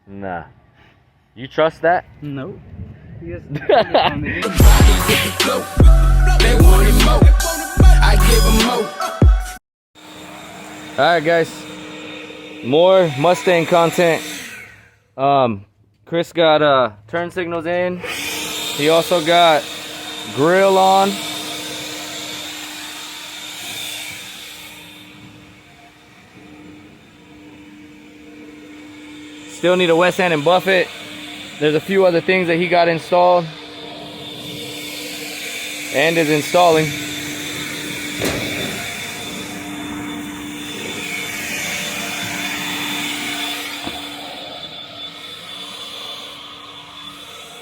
Nah. You trust that? No. Yes. Alright guys, more Mustang content. Chris got turn signals in. He also got grill on. Still need a West Hand and Buffet. There's a few other things that he got installed and is installing.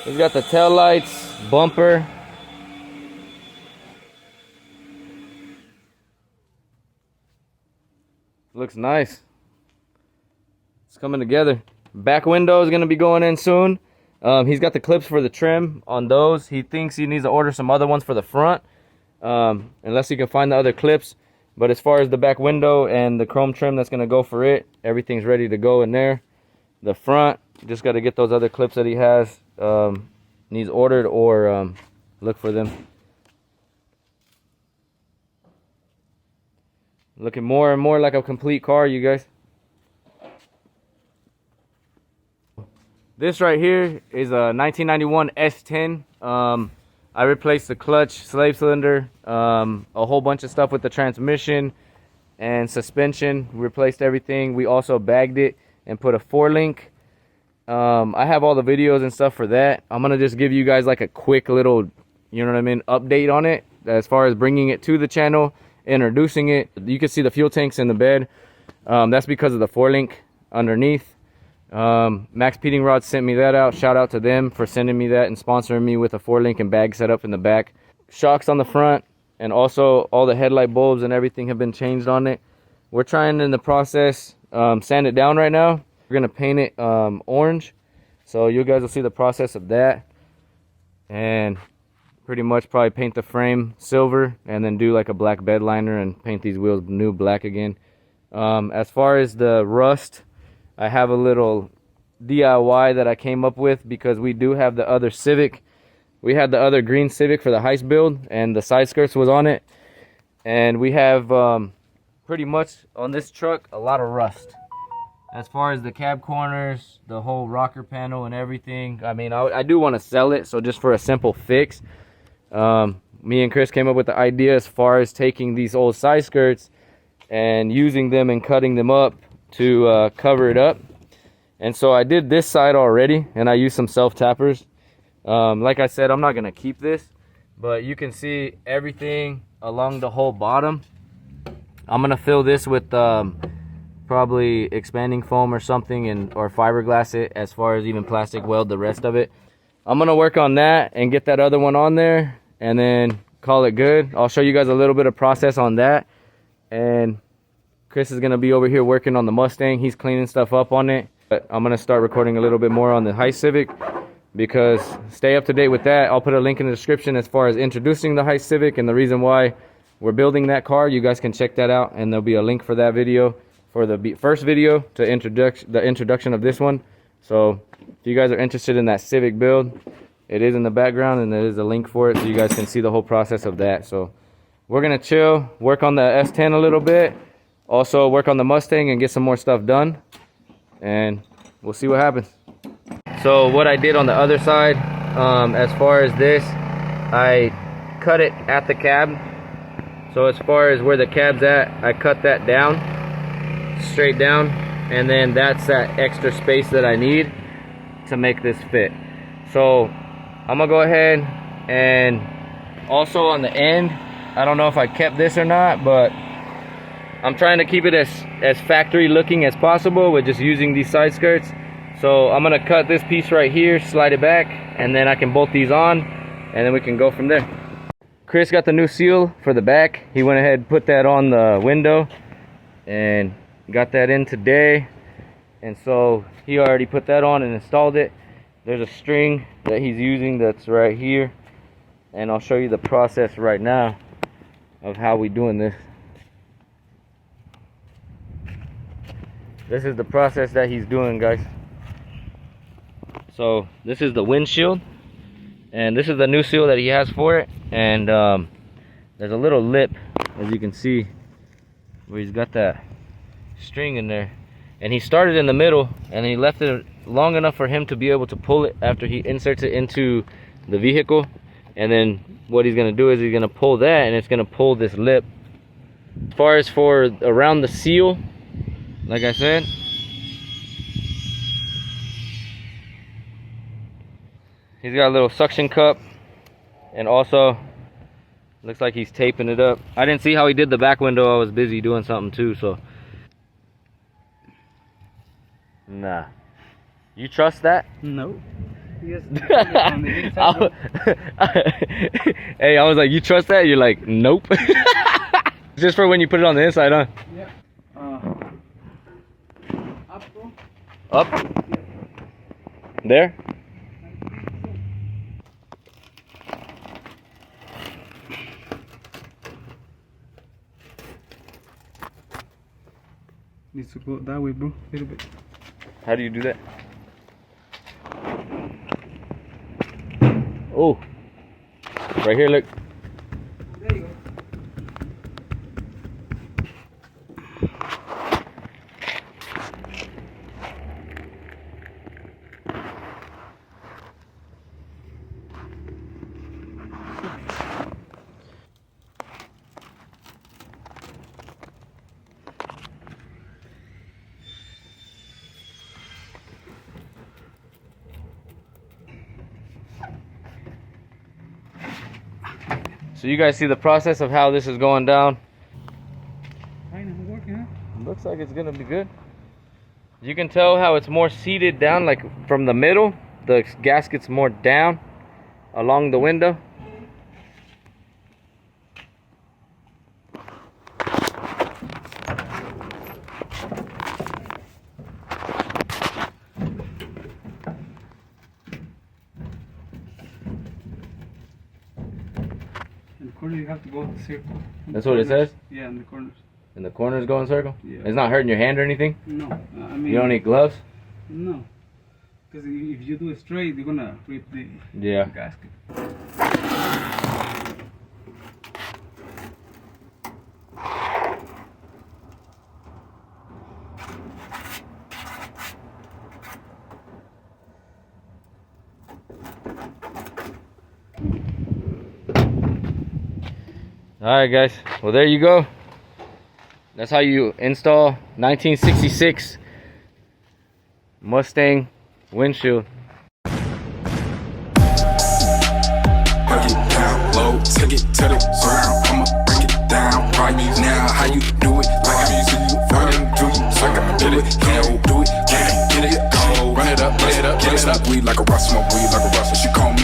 He's got the tail lights, bumper. Looks nice. It's coming together. Back window is gonna be going in soon. He's got the clips for the trim on those. He thinks he needs to order some other ones for the front, unless he can find the other clips. But as far as the back window and the chrome trim that's gonna go for it, everything's ready to go in there. The front, just got to get those other clips that he has, needs ordered or look for them. Looking more and more like a complete car, you guys. This right here is a 1991 S10. I replaced the clutch, slave cylinder, a whole bunch of stuff with the transmission and suspension. We replaced everything. We also bagged it and put a 4-link. I have all the videos and stuff for that. I'm gonna just give you guys like a quick little, you know what I mean, update on it as far as bringing it to the channel, introducing it. You can see the fuel tanks in the bed. That's because of the 4-link underneath. Max Peating Rod sent me that out. Shout out to them for sending me that and sponsoring me with a 4-link and bag setup in the back. Shocks on the front, and also all the headlight bulbs and everything have been changed on it. We're trying in the process sand it down right now. We're gonna paint it orange, so you guys will see the process of that, and pretty much probably paint the frame silver and then do like a black bed liner and paint these wheels new black again. As far as the rust, I have a little DIY that I came up with because we do have the other Civic. We had the other green Civic for the heist build, and the side skirts was on it. And we have pretty much on this truck a lot of rust. As far as the cab corners, the whole rocker panel and everything. I mean, I do want to sell it, so just for a simple fix. Me and Chris came up with the idea as far as taking these old side skirts and using them and cutting them up to cover it up. And so I did this side already, and I used some self tappers. Like I said, I'm not gonna keep this, but you can see everything along the whole bottom. I'm gonna fill this with probably expanding foam or something, or fiberglass it, as far as even plastic weld the rest of it. I'm gonna work on that and get that other one on there and then call it good. I'll show you guys a little bit of process on that, and Chris is gonna be over here working on the Mustang. He's cleaning stuff up on it, but I'm gonna start recording a little bit more on the Heist Civic, because stay up to date with that. I'll put a link in the description as far as introducing the Heist Civic and the reason why we're building that car. You guys can check that out, and there'll be a link for that video for the first video to the introduction of this one. So if you guys are interested in that Civic build, it is in the background, and there is a link for it so you guys can see the whole process of that. So we're gonna chill, work on the S10 a little bit, also work on the Mustang and get some more stuff done, and we'll see what happens. So what I did on the other side, as far as this, I cut it at the cab. So as far as where the cab's at, I cut that down, straight down, and then that's that extra space that I need to make this fit. So I'm gonna go ahead and also on the end, I don't know if I kept this or not, but I'm trying to keep it as factory looking as possible with just using these side skirts. So I'm gonna cut this piece right here, slide it back, and then I can bolt these on, and then we can go from there. Chris got the new seal for the back. He went ahead and put that on the window and got that in today. And so he already put that on and installed it. There's a string that he's using that's right here, and I'll show you the process right now of how we doing this. This is the process that he's doing, guys. So this is the windshield, and this is the new seal that he has for it. And there's a little lip, as you can see, where he's got that string in there, and he started in the middle and he left it long enough for him to be able to pull it after he inserts it into the vehicle. And then what he's gonna do is he's gonna pull that, and it's gonna pull this lip. As far as for around the seal, like I said, he's got a little suction cup, and also looks like he's taping it up. I didn't see how he did the back window. I was busy doing something too, so. Nah. You trust that? No. Yes. Hey, I was like, you trust that? You're like, nope. Just for when you put it on the inside, huh? Yeah. Up, bro. Up? Yeah. There? Needs to go that way, bro. A little bit. How do you do that? Oh. Right here, look. There you go. So you guys see the process of how this is going down. Kind of working, huh? Looks like it's gonna be good. You can tell how it's more seated down, like from the middle. The gasket's more down along the window. In the corner you have to go circle. That's what it says? Yeah, in the corners. And the corners go in circle? Yeah. It's not hurting your hand or anything? No, I mean. You don't need gloves? No. Because if you do it straight, you're gonna rip the Yeah. gasket. Alright guys, well there you go. That's how you install 1966 Mustang windshield. Break it down low, take it to the ground. I'ma break it down right now. How you do it? Like I used to you, do you? So I did it, can't do it, get it, cold. Run it up, get it up. Weed like a rust, smoke weed like a rust. She call me